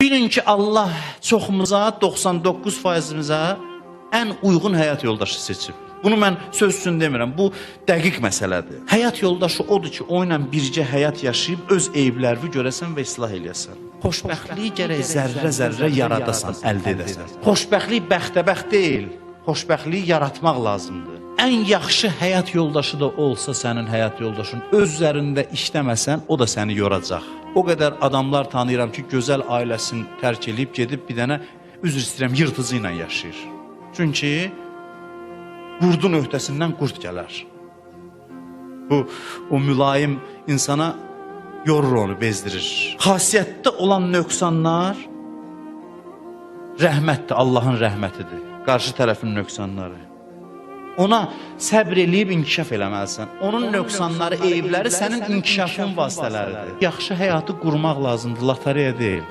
Bilin ki Allah çoxumuza 99%-imizə ən uyğun həyat yoldaşı seçib. Bunu mən söz üçün demirəm, bu dəqiq məsələdir. Həyat yoldaşı odur ki, o ilə bircə həyat yaşayıb öz eyblərini görəsən və islah eləyəsən. Xoşbəxtliyi gərək zərrə-zərrə yaradasan, əldə edəsən. Xoşbəxtlik bəxtəbəxt deyil, xoşbəxtliyi yaratmaq lazımdır. Ən yaxşı həyat yoldaşı da olsa sənin həyat yoldaşın, öz üzərində işləməsən, o da səni yoracaq. O qədər adamlar tanıyıram ki, gözəl ailəsini tərk edib, gedib bir dənə, üzr istəyirəm, yırtıcı ilə yaşayır. Çünki qurdun öhdəsindən qurd gələr. Bu, o mülayim insana yorur onu, bezdirir. Xasiyyətdə olan nöqsanlar rəhmətdir, Allahın rəhmətidir. Qarşı tərəfin nöqsanları. Ona səbr eləyib inkişaf eləməlisən. Onun nöqsanları, eybləri sənin inkişafın vasitələridir. Yaxşı həyatı qurmaq lazımdır, lotereya deyil.